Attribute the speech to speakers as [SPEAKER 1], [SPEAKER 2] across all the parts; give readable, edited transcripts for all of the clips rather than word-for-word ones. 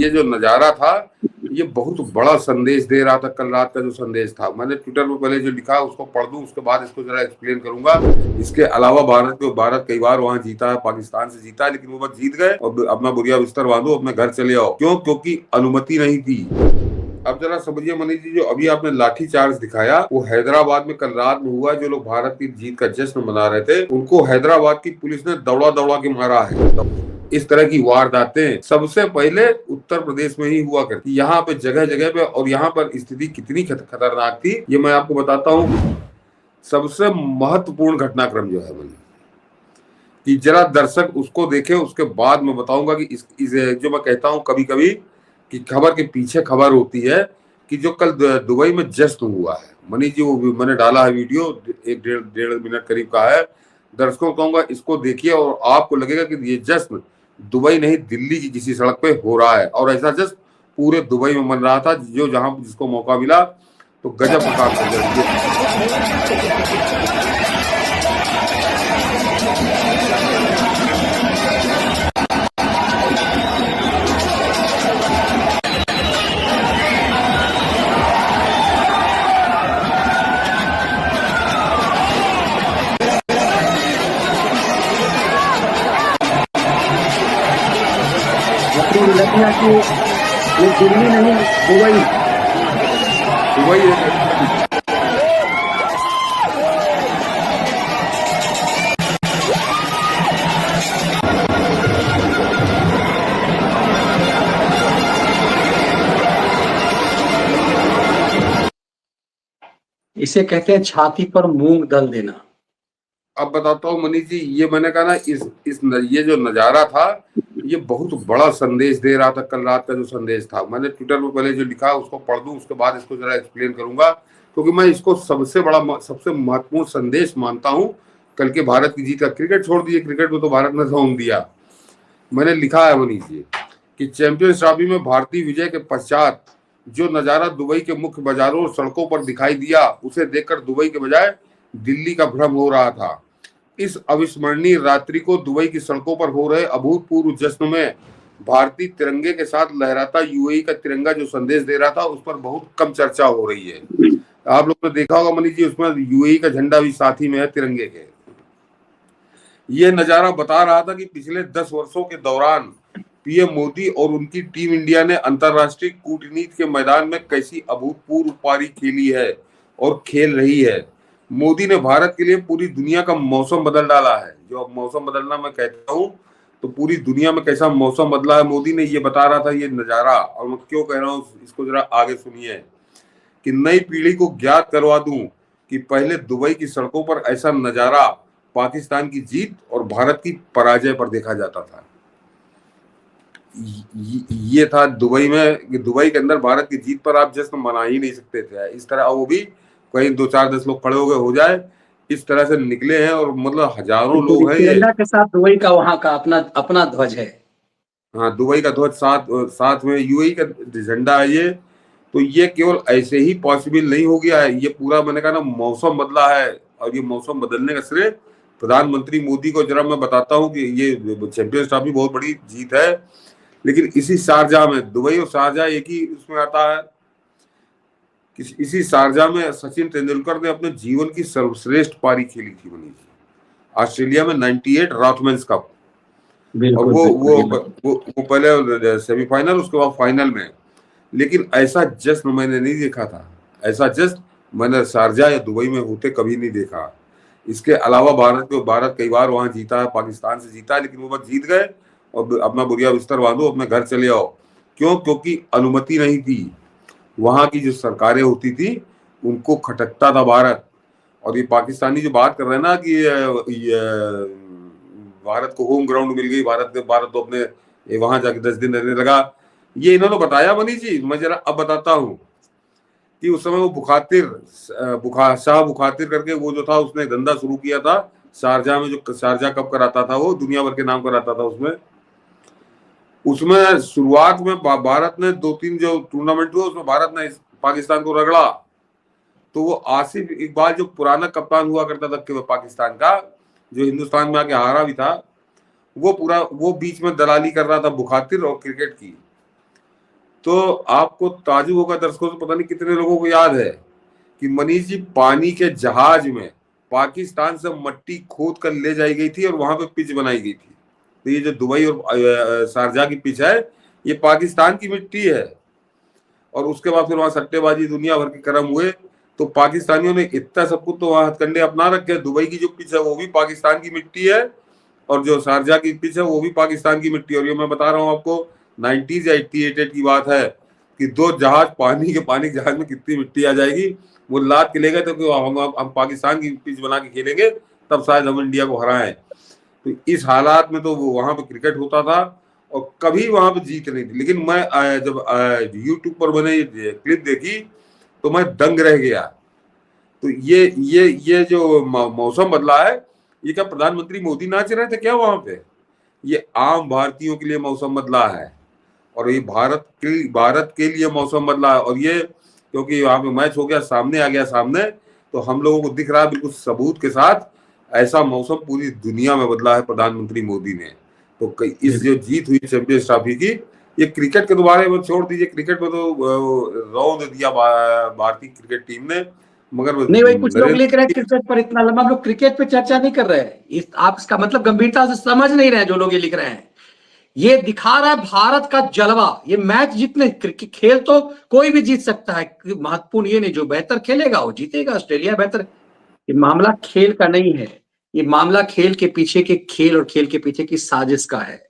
[SPEAKER 1] ये जो नजारा था ये बहुत बड़ा संदेश दे रहा था। कल रात का जो संदेश था, मैंने ट्विटर पर पहले जो लिखा उसको पढ़ दूं, उसके बाद इसको जरा एक्सप्लेन करूंगा। इसके अलावा भारत कई बार वहां जीता है, पाकिस्तान से जीता है, लेकिन वो बस जीत गए और अपना बुरिया बिस्तर बांधो, अपने घर चले आओ। क्यों? क्योंकि अनुमति नहीं थी। अब जरा समझिए मनीष जी, जो अभी आपने लाठी चार्ज दिखाया वो हैदराबाद में कल रात में हुआ। जो लोग भारत की जीत का जश्न मना रहे थे उनको हैदराबाद की पुलिस ने दौड़ा दौड़ा के मारा है। इस तरह की वारदातें सबसे पहले उत्तर प्रदेश में ही हुआ करती, यहाँ पे जगह जगह पे। और यहाँ पर स्थिति कितनी खतरनाक थी ये मैं आपको बताता हूँ। सबसे महत्वपूर्ण घटनाक्रम जो है मनीष, कि जरा दर्शक उसको देखे, उसके बाद मैं बताऊंगा कि इस जो मैं कहता हूँ कभी कभी कि खबर के पीछे खबर होती है, कि जो कल दुबई में जश्न हुआ है मनीष जी, वो मैंने डाला है वीडियो, एक डेढ़ मिनट करीब का है। दर्शकों को कहूंगा इसको देखिए और आपको लगेगा कि ये जश्न दुबई नहीं दिल्ली की किसी सड़क पे हो रहा है। और ऐसा जश्न पूरे दुबई में मन रहा था। जो जहां जिसको मौका मिला तो गजब प्रकार
[SPEAKER 2] कि ये दिल्ली नहीं दुबई इसे कहते हैं छाती पर मूंग दल देना।
[SPEAKER 1] अब बताता हूँ मनीष जी, ये मैंने कहा ना, ये जो नजारा था ये बहुत बड़ा संदेश दे रहा था। कल रात का जो संदेश था, मैंने ट्विटर पर पहले जो लिखा उसको पढ़ दूं, उसके बाद इसको जरा एक्सप्लेन करूंगा, क्योंकि मैं इसको सबसे महत्वपूर्ण संदेश मानता हूँ कल के भारत की जीत का। क्रिकेट छोड़ दिए, क्रिकेट में तो भारत ने रौंद दिया। मैंने लिखा है मनीष जी कि चैंपियंस ट्रॉफी में भारतीय विजय के पश्चात जो नजारा दुबई के मुख्य बाजारों और सड़कों पर दिखाई दिया, उसे देखकर दुबई के बजाय दिल्ली का भ्रम हो रहा था। इस अविस्मरणीय रात्रि को दुबई की सड़कों पर हो रहे अभूतपूर्व जश्न में भारतीय तिरंगे के साथ लहराता यूएई का तिरंगा जो संदेश दे रहा था, उस पर बहुत कम चर्चा हो रही है। आप लोग ने देखा होगा मनीष जी, उसमें यूएई का झंडा भी साथ ही में है तिरंगे के। ये नजारा बता रहा था कि पिछले 10 वर्षों के दौरान पीएम मोदी और उनकी टीम इंडिया ने अंतरराष्ट्रीय कूटनीति के मैदान में कैसी अभूतपूर्व पारी खेली है और खेल रही है। मोदी ने भारत के लिए पूरी दुनिया का मौसम बदल डाला है। जो मौसम बदलना मैं कहता हूँ, तो पूरी दुनिया में कैसा मौसम बदला है मोदी ने, ये बता रहा था ये नजारा। और मैं क्यों कह रहा हूँ इसको जरा आगे सुनिए, कि नई पीढ़ी को ज्ञात करवा दूं कि पहले दुबई की सड़कों पर ऐसा नजारा पाकिस्तान की जीत और भारत की पराजय पर देखा जाता था। ये था दुबई में, दुबई के अंदर भारत की जीत पर आप जश्न मना ही नहीं सकते थे इस तरह। वो भी कहीं 2-4-10 लोग खड़े हो गए हो जाए, इस तरह से निकले हैं। और मतलब हजारों लोग हैं।
[SPEAKER 2] तिरंगा के साथ दुबई का वहां का अपना ध्वज है।
[SPEAKER 1] हाँ, दुबई का ध्वज साथ में यूएई का झंडा है ये। तो ये केवल ऐसे ही पॉसिबल नहीं हो गया है, ये पूरा मैंने कहा ना मौसम बदला है। और ये मौसम बदलने का श्रेय प्रधानमंत्री मोदी को जरा मैं बताता हूँ कि ये चैंपियंस ट्रॉफी बहुत बड़ी जीत है, लेकिन इसी शारजाह में, दुबई और शारजाह एक ही उसमें आता है, इसी शारजाह में सचिन तेंदुलकर ने अपने जीवन की सर्वश्रेष्ठ पारी खेली थी मनीष, ऑस्ट्रेलिया में 98 रॉथमैन्स कप। और वो पहले सेमीफाइनल, उसके बाद फाइनल में। लेकिन ऐसा जश्न मैंने नहीं देखा था, ऐसा जश्न मैंने शारजाह या दुबई में होते कभी नहीं देखा। इसके अलावा भारत कई बार वहां जीता है, पाकिस्तान से जीता है, लेकिन वो बस जीत गए और अपना बुरिया बिस्तर बांधो, अपने घर चले आओ। क्यों? क्योंकि अनुमति नहीं थी। वहां की जो सरकारें होती थी उनको खटकता था भारत। और ये पाकिस्तानी जो बात कर रहे हैं ना कि ये भारत को होम ग्राउंड मिल गई, भारत तो अपने वहां जाके 10 दिन रहने लगा, ये इन्होंने बताया मनीष जी। मैं जरा अब बताता हूँ कि उस समय वो शाह बुखातिर करके वो जो था, उसने धंधा शुरू किया था शारजाह में, जो शारजाह कप कराता था, वो दुनिया भर के नाम कराता था। उसमें शुरुआत में भारत ने 2-3 जो टूर्नामेंट हुआ उसमें भारत ने पाकिस्तान को रगड़ा। तो वो आसिफ इकबाल जो पुराना कप्तान हुआ करता था पाकिस्तान का, जो हिंदुस्तान में आके हारा भी था, वो बीच में दलाली कर रहा था बुखातिर और क्रिकेट की। तो आपको ताजुब होगा दर्शकों, तो पता नहीं कितने लोगों को याद है कि मनीष जी पानी के जहाज में पाकिस्तान से मट्टी खोद कर ले जाई गई थी और वहां पे पिच बनाई गई थी। तो ये जो दुबई और शारजा की पिच है, ये पाकिस्तान की मिट्टी है। और उसके बाद फिर वहां सट्टेबाजी दुनिया भर के कर्म हुए, तो पाकिस्तानियों ने इतना सब कुछ तो वहां हथकंडे अपना रखे। दुबई की जो पिच है वो भी पाकिस्तान की मिट्टी है, और जो शारजा की पिच है वो भी पाकिस्तान की मिट्टी। और ये मैं बता रहा हूँ आपको, 90s या 88 की बात है कि दो जहाज, पानी के जहाज में कितनी मिट्टी आ जाएगी। वो लाद के ले गए तो कि हम पाकिस्तान की पिच बना के खेलेंगे, तब शायद हम इंडिया को हराएं। तो इस हालात में तो वो वहां पे क्रिकेट होता था और कभी वहां पे जीत नहीं थी। लेकिन मैं जब यूट्यूब पर मैंने ये क्लिप देखी तो मैं दंग रह गया। तो ये जो मौसम बदला है, ये क्या प्रधानमंत्री मोदी नाच रहे थे क्या वहां पे? ये आम भारतीयों के लिए मौसम बदला है, और ये भारत के लिए मौसम बदला है। और ये क्योंकि वहां पे मैच हो गया, सामने आ गया सामने, तो हम लोगों को दिख रहा है बिल्कुल सबूत के साथ। ऐसा मौसम पूरी दुनिया में बदला है प्रधानमंत्री मोदी ने। तो इस जो जीत हुई चैंपियंस ट्रॉफी की, ये क्रिकेट के बारे में छोड़ दीजिए, क्रिकेट में तो रौंद दिया भारतीय क्रिकेट टीम ने। मगर
[SPEAKER 2] नहीं भाई, कुछ लोग लिख रहे हैं
[SPEAKER 1] नरेंद्र,
[SPEAKER 2] क्रिकेट पर इतना लंबा, हम लोग क्रिकेट पे चर्चा नहीं कर रहे हैं। आप इसका मतलब गंभीरता से समझ नहीं रहे हैं जो लोग ये लिख रहे हैं। ये दिखा रहा है भारत का जलवा। ये मैच जीतने, खेल तो कोई भी जीत सकता है, महत्वपूर्ण ये नहीं, जो बेहतर खेलेगा वो जीतेगा। ऑस्ट्रेलिया बेहतर। ये मामला खेल का नहीं है, ये मामला खेल के पीछे के खेल और खेल के पीछे की साजिश का है।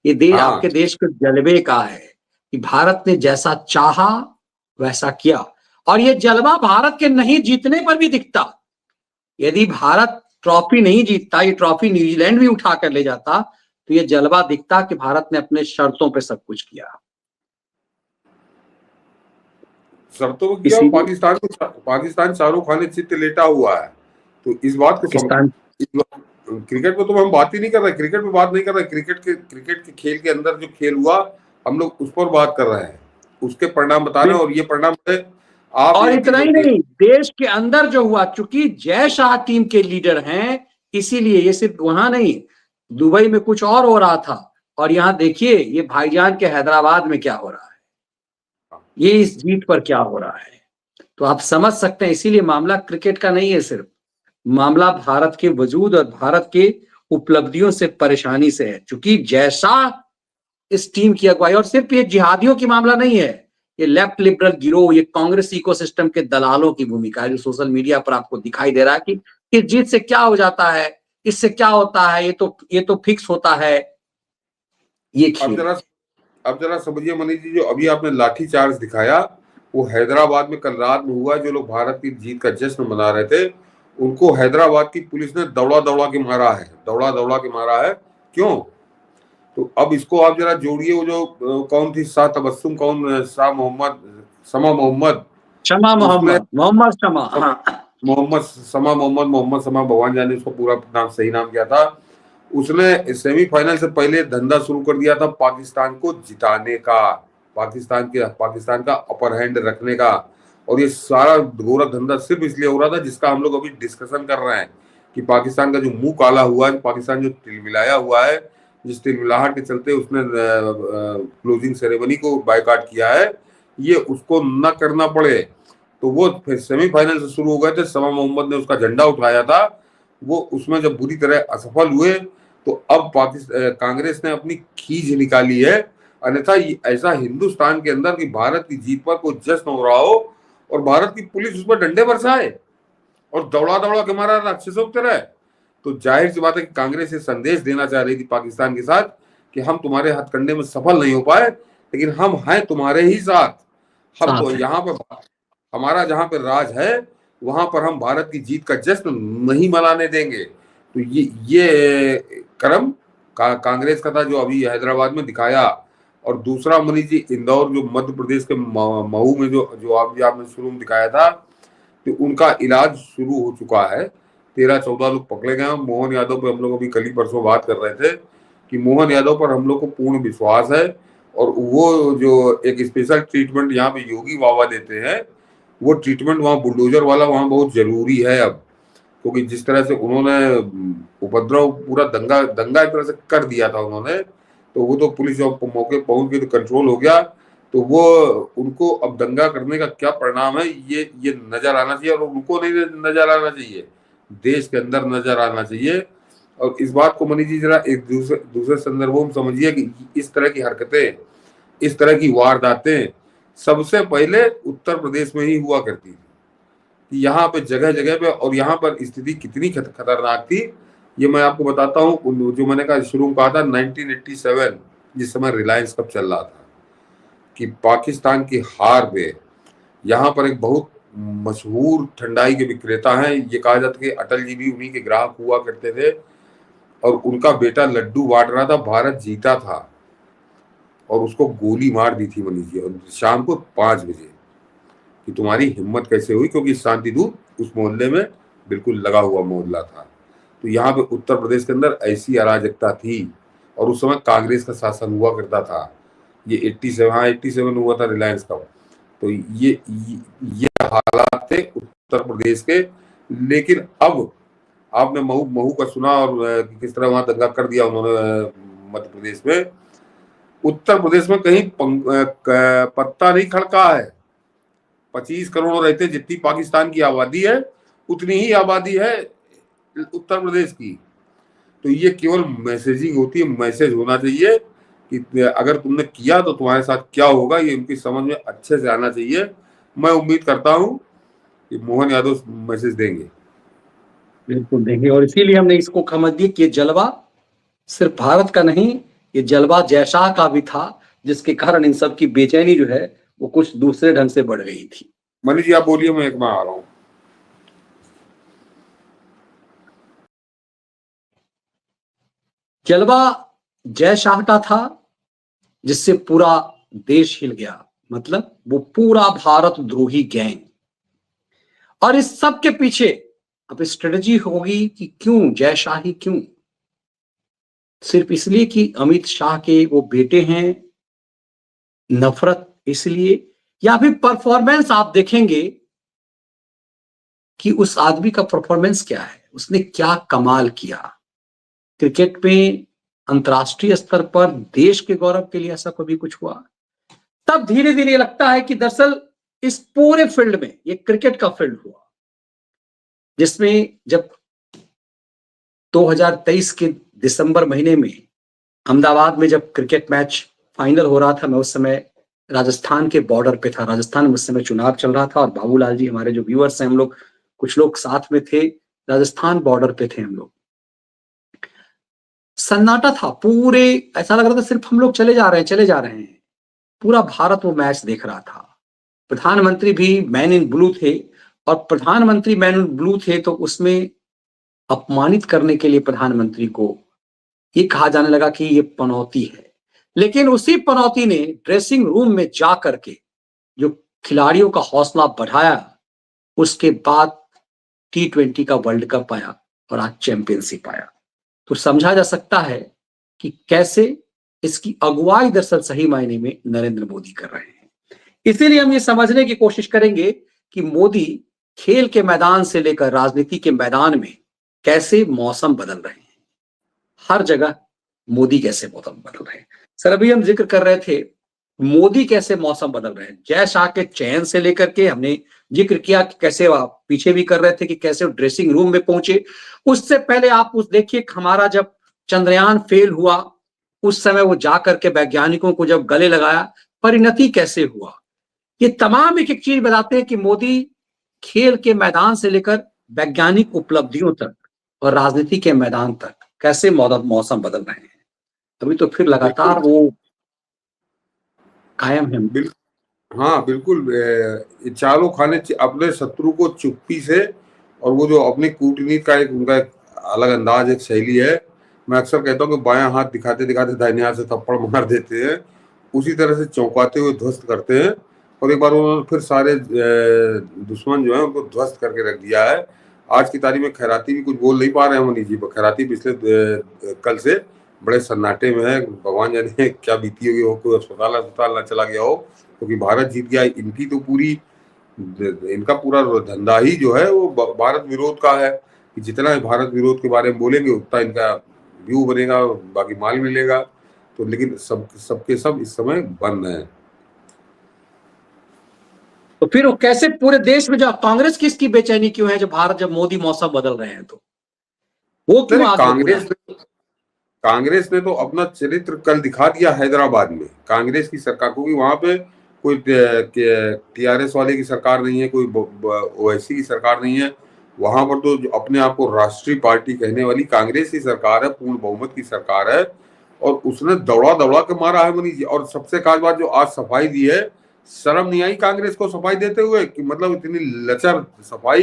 [SPEAKER 2] ये
[SPEAKER 1] हाँ
[SPEAKER 2] आपके देश के जलवे का है कि भारत ने जैसा चाहा वैसा किया। और ये जलवा भारत के नहीं जीतने पर भी दिखता। यदि भारत ट्रॉफी नहीं जीतता, ये ट्रॉफी न्यूजीलैंड भी उठा कर ले जाता, तो ये जलवा दिखता कि भारत ने अपने शर्तों पे सब कुछ किया।
[SPEAKER 1] शर्तों को किया।
[SPEAKER 2] इसीलिए
[SPEAKER 1] पाकिस्तान शाहरुख खान चित्त लेटा हुआ है। तो इस बात को
[SPEAKER 2] पाकिस्तान,
[SPEAKER 1] क्रिकेट में तो हम बात ही नहीं कर रहे, क्रिकेट में बात नहीं कर रहे, क्रिकेट के खेल के अंदर जो खेल हुआ, हम लोग उस पर बात कर रहे हैं, उसके परिणाम बता रहे हैं। और ये परिणाम है, आप
[SPEAKER 2] और
[SPEAKER 1] एक
[SPEAKER 2] इतना ही नहीं, देश के अंदर जो हुआ, चूंकि जय शाह टीम के लीडर हैं, इसीलिए ये सिर्फ वहां नहीं, दुबई में कुछ और हो रहा था। और यहां देखिए ये भाईजान के हैदराबाद में क्या हो रहा है, ये इस जीत पर क्या हो रहा है। तो आप समझ सकते हैं, इसीलिए मामला क्रिकेट का नहीं है सिर्फ, मामला भारत के वजूद और भारत के उपलब्धियों से, परेशानी से है। चूंकि जैसा इस टीम की अगुवाई, और सिर्फ ये जिहादियों की मामला नहीं है, ये लेफ्ट लिबरल गिरोह, ये कांग्रेस इकोसिस्टम के दलालों की भूमिका है, जो सोशल मीडिया पर आपको दिखाई दे रहा है कि इस जीत से क्या हो जाता है, इससे क्या होता है, ये तो फिक्स होता है। ये
[SPEAKER 1] अब
[SPEAKER 2] खेल
[SPEAKER 1] जरा अब जरा समझिए मनीष जी, जो अभी आपने लाठी चार्ज दिखाया, वो हैदराबाद में कल रात में हुआ। जो लोग भारत की जीत का जश्न मना रहे थे, उनको हैदराबाद की पुलिस ने दौड़ा दौड़ा के मारा है, दौड़ा दौड़ा के मारा है। क्यों? तो अब इसको आप जरा जोड़िए, वो जो कौन थी, शाह तबस्सुम, कौन, शाह मोहम्मद, समा मोहम्मद,
[SPEAKER 2] शमा
[SPEAKER 1] उसने
[SPEAKER 2] मोहम्मद, मोहम्मद शमा, हाँ।
[SPEAKER 1] मोहम्मद समा, भगवान जाने उसको पूरा नाम, सही नाम क्या था। उसने सेमीफाइनल से पहले धंधा शुरू कर दिया था पाकिस्तान को जिताने का, पाकिस्तान का अपर हैंड रखने का। और ये सारा गोरा धंधा सिर्फ इसलिए हो रहा था, जिसका हम लोग अभी डिस्कशन कर रहे हैं, कि पाकिस्तान का जो मुंह काला हुआ है, पाकिस्तान जो तिलमिलाया हुआ है, जिस तिलमिलाहट के चलते उसने क्लोजिंग सेरेमनी को बायकॉट किया है, ये उसको न करना पड़े। तो वो फिर सेमीफाइनल से शुरू हो गए थे, समा मोहम्मद ने उसका झंडा उठाया था, वो उसमें जब बुरी तरह असफल हुए, तो अब कांग्रेस ने अपनी खींच निकाली है। अन्यथा ऐसा हिंदुस्तान के अंदर कि भारत की जीत पर कोई जश्न हो रहा हो और भारत की पुलिस उस पर डंडे बरसाए और दौड़ा दौड़ा के मारा राक्षसों की तरह, तो जाहिर सी बात है कि कांग्रेस ये संदेश देना चाह रही थी पाकिस्तान के साथ कि हम तुम्हारे हथकंडे में सफल नहीं हो पाए, लेकिन हम हैं तुम्हारे ही साथ। हम तो
[SPEAKER 2] साथ है।
[SPEAKER 1] यहाँ पर, हमारा जहां पर राज है, वहां पर हम भारत की जीत का जश्न नहीं मनाने देंगे। तो ये क्रम कांग्रेस का था, जो अभी हैदराबाद में दिखाया। और दूसरा मनीष जी, इंदौर, जो मध्य प्रदेश के मऊ में जो जो आपने शुरू में दिखाया था, तो उनका इलाज शुरू हो चुका है। 13-14 लोग पकड़े गए। मोहन यादव पे हम लोग अभी कल ही परसों बात कर रहे थे कि मोहन यादव पर हम लोग को पूर्ण विश्वास है। और वो जो एक स्पेशल ट्रीटमेंट यहाँ पे योगी बाबा देते हैं, वो ट्रीटमेंट वहाँ बुलडोजर वाला वहाँ बहुत जरूरी है अब। क्योंकि जिस तरह से उन्होंने उपद्रव, पूरा दंगा दंगा एक तरह से कर दिया था उन्होंने, तो वो तो पुलिस जब मौके पहुंच गई तो कंट्रोल हो गया। तो वो उनको अब दंगा करने का क्या परिणाम है ये नजर आना चाहिए, और उनको नहीं नजर आना चाहिए, देश के अंदर नजर आना चाहिए। और इस बात को मनीष जी जरा एक दूसरे संदर्भों में समझिए कि इस तरह की हरकतें, इस तरह की वारदातें सबसे पहले उत्तर प्रदेश में ही हुआ करती थी। कि यहाँ पे जगह जगह पे, और यहाँ पर स्थिति कितनी खतरनाक थी ये मैं आपको बताता हूँ। जो मैंने कहा शुरू में कहा था 1987, जिस समय रिलायंस कप चल रहा था, कि पाकिस्तान की हार पे यहाँ पर एक बहुत मशहूर ठंडाई के विक्रेता हैं, ये कहा जाता है कि अटल जी भी उन्हीं के ग्राहक हुआ करते थे, और उनका बेटा लड्डू बांट रहा था, भारत जीता था और उसको गोली मार दी थी मनीष जी, और शाम को 5 बजे। कि तुम्हारी हिम्मत कैसे हुई, क्योंकि शांति दूत उस मोहल्ले में बिल्कुल लगा हुआ मोहल्ला था। तो यहाँ पे उत्तर प्रदेश के अंदर ऐसी अराजकता थी, और उस समय कांग्रेस का शासन हुआ करता था। ये 87 हुआ था रिलायंस का। तो ये हालात थे उत्तर प्रदेश के। लेकिन अब आपने महू महू का सुना, और किस तरह वहां दंगा कर दिया उन्होंने मध्य प्रदेश में। उत्तर प्रदेश में कहीं पत्ता नहीं खड़का है। 25 करोड़ रहते, जितनी पाकिस्तान की आबादी है उतनी ही आबादी है उत्तर प्रदेश की। तो ये केवल मैसेजिंग होती है, मैसेज होना चाहिए कि अगर तुमने किया तो तुम्हारे साथ क्या होगा, ये उनकी समझ में अच्छे से आना चाहिए। मैं उम्मीद करता हूं कि मोहन यादव मैसेज देंगे।
[SPEAKER 2] बिल्कुल देंगे, और इसीलिए हमने इसको समझ दिया कि ये जलवा सिर्फ भारत का नहीं, ये जलवा जयशाह का भी था, जिसके कारण इन सब की बेचैनी जो है वो कुछ दूसरे ढंग से बढ़ गई थी।
[SPEAKER 1] मनीष जी आप बोलिए, मैं एक बार आ रहा हूँ।
[SPEAKER 2] जलवा जयशाह का था, जिससे पूरा देश हिल गया, मतलब वो पूरा भारत द्रोही गैंग। और इस सब के पीछे अब स्ट्रेटजी होगी कि क्यों जयशाही, क्यों? सिर्फ इसलिए कि अमित शाह के वो बेटे हैं, नफरत इसलिए, या फिर परफॉर्मेंस आप देखेंगे कि उस आदमी का परफॉर्मेंस क्या है, उसने क्या कमाल किया क्रिकेट में, अंतर्राष्ट्रीय स्तर पर देश के गौरव के लिए ऐसा कभी कुछ हुआ। तब धीरे धीरे लगता है कि दरअसल इस पूरे फील्ड में ये क्रिकेट का फील्ड हुआ, जिसमें जब 2023 के दिसंबर महीने में अहमदाबाद में जब क्रिकेट मैच फाइनल हो रहा था, मैं उस समय राजस्थान के बॉर्डर पे था। राजस्थान में उस समय चुनाव चल रहा था, और बाबूलाल जी हमारे जो व्यूअर्स हैं, हम लोग कुछ लोग साथ में थे, राजस्थान बॉर्डर पे थे हम लोग। सन्नाटा था, पूरे ऐसा लग रहा था सिर्फ हम लोग चले जा रहे हैं, चले जा रहे हैं। पूरा भारत वो मैच देख रहा था। प्रधानमंत्री भी मैन इन ब्लू थे, और प्रधानमंत्री मैन इन ब्लू थे तो उसमें अपमानित करने के लिए प्रधानमंत्री को ये कहा जाने लगा कि ये पनौती है। लेकिन उसी पनौती ने ड्रेसिंग रूम में जा करके जो खिलाड़ियों का हौसला बढ़ाया, उसके बाद T20 का वर्ल्ड कप आया और आज चैंपियनशिप आया। तो समझा जा सकता है कि कैसे इसकी अगुवाई दरअसल सही मायने में नरेंद्र मोदी कर रहे हैं। इसीलिए हम ये समझने की कोशिश करेंगे कि मोदी खेल के मैदान से लेकर राजनीति के मैदान में कैसे मौसम बदल रहे हैं। हर जगह मोदी कैसे मौसम बदल रहे हैं। सर अभी हम जिक्र कर रहे थे मोदी कैसे मौसम बदल रहे हैं, जय शाह के चयन से लेकर के हमने जिक्र किया कि कैसे आप पीछे भी कर रहे थे कि कैसे ड्रेसिंग रूम में पहुंचे। उससे पहले आप उस देखिए, हमारा जब चंद्रयान फेल हुआ उस समय वो जाकर के वैज्ञानिकों को जब गले लगाया, परिणति कैसे हुआ। ये तमाम एक एक चीज बताते हैं कि मोदी खेल के मैदान से लेकर वैज्ञानिक उपलब्धियों तक और राजनीति के मैदान तक कैसे मौसम बदल रहे हैं। अभी तो फिर लगातार
[SPEAKER 1] बिल्कुल
[SPEAKER 2] वो कायम है।
[SPEAKER 1] हाँ बिल्कुल। चालों खाने अपने शत्रु को चुप्पी से, और वो जो अपनी कूटनीति का एक उनका एक अलग अंदाज, एक शैली है। मैं अक्सर कहता हूँ कि बायां हाथ दिखाते दिखाते दाहिने हाथ से थप्पड़ मार देते हैं, उसी तरह से चौंकाते हुए ध्वस्त करते हैं। और एक बार उन्होंने फिर सारे दुश्मन जो है उनको ध्वस्त करके रख दिया है। आज की तारीख में खैराती भी कुछ बोल नहीं पा रहे हैं मनीष जी। खैराती पिछले कल से बड़े सन्नाटे में है, भगवान जाने क्या बीती होगी हो, कोई अस्पताल ना चला गया हो, क्योंकि भारत जीत गया। इनकी तो पूरी, इनका पूरा धंधा ही जो है वो भारत विरोध का है, कि जितना भारत विरोध के बारे में बोलेंगे उतना इनका व्यू बनेगा, बाकी माल मिलेगा। तो लेकिन सबके सब इस समय बंद है।
[SPEAKER 2] तो फिर वो कैसे पूरे देश में, जो कांग्रेस की इसकी बेचैनी क्यों है, जब भारत, जब मोदी मौसम बदल रहे हैं, तो वो क्यों
[SPEAKER 1] नहीं,
[SPEAKER 2] आग में पूरा है?
[SPEAKER 1] कांग्रेस ने तो अपना चरित्र कल दिखा दिया हैदराबाद में। कांग्रेस की सरकार, क्योंकि वहां पे कोई टीआरएस वाले की सरकार नहीं है, कोई ओवैसी की सरकार नहीं है। वहां पर तो जो अपने आप को राष्ट्रीय पार्टी कहने वाली कांग्रेस की सरकार है, पूर्ण बहुमत की सरकार है, और उसने दौड़ा दौड़ा के मारा है मनीष जी। और सबसे खास बात, जो आज सफाई दी है, शर्म नहीं आई कांग्रेस को सफाई देते हुए कि मतलब इतनी लचर सफाई,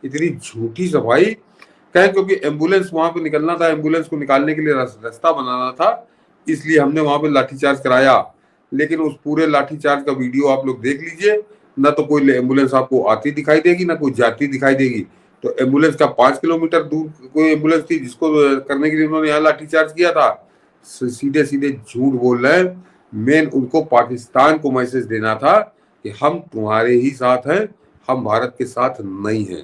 [SPEAKER 1] इतनी झूठी सफाई। कहें क्योंकि एम्बुलेंस वहां पे निकलना था, एम्बुलेंस को निकालने के लिए रास्ता बनाना था, इसलिए हमने वहां पे लाठीचार्ज कराया। लेकिन उस पूरे लाठीचार्ज का वीडियो आप लोग देख लीजिए, ना तो कोई एम्बुलेंस आपको आती दिखाई देगी, ना कोई जाती दिखाई देगी। तो एम्बुलेंस का 5 किलोमीटर दूर कोई एम्बुलेंस थी जिसको करने के लिए उन्होंने यहाँ लाठीचार्ज किया था। सीधे सीधे झूठ बोल रहे हैं। मेन उनको पाकिस्तान को मैसेज देना था कि हम तुम्हारे ही साथ हैं, हम भारत के साथ नहीं हैं।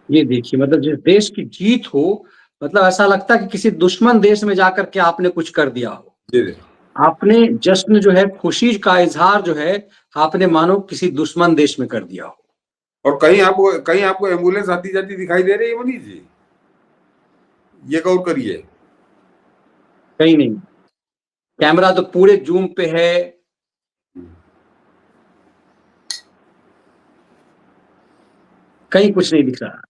[SPEAKER 2] ये देखिए, मतलब जिस देश की जीत हो, मतलब ऐसा लगता है कि किसी दुश्मन देश में जाकर के आपने कुछ कर दिया हो।
[SPEAKER 1] जी।
[SPEAKER 2] आपने जश्न जो है, खुशी का इजहार जो है, आपने मानो किसी दुश्मन देश में कर दिया हो।
[SPEAKER 1] और कहीं आपको एम्बुलेंस आती जाती दिखाई दे रही है मनीष जी? ये गौर करिए।
[SPEAKER 2] कहीं नहीं। कैमरा तो पूरे जूम पे है। कहीं कुछ नहीं दिख रहा।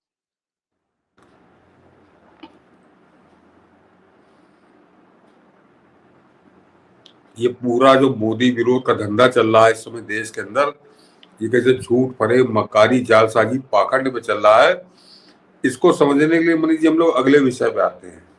[SPEAKER 1] ये पूरा जो मोदी विरोध का धंधा चल रहा है इस समय देश के अंदर, ये कैसे झूठ फरेब मक्कारी जालसाजी पाखंड में चल रहा है, इसको समझने के लिए मनीष जी हम लोग अगले विषय पे आते हैं।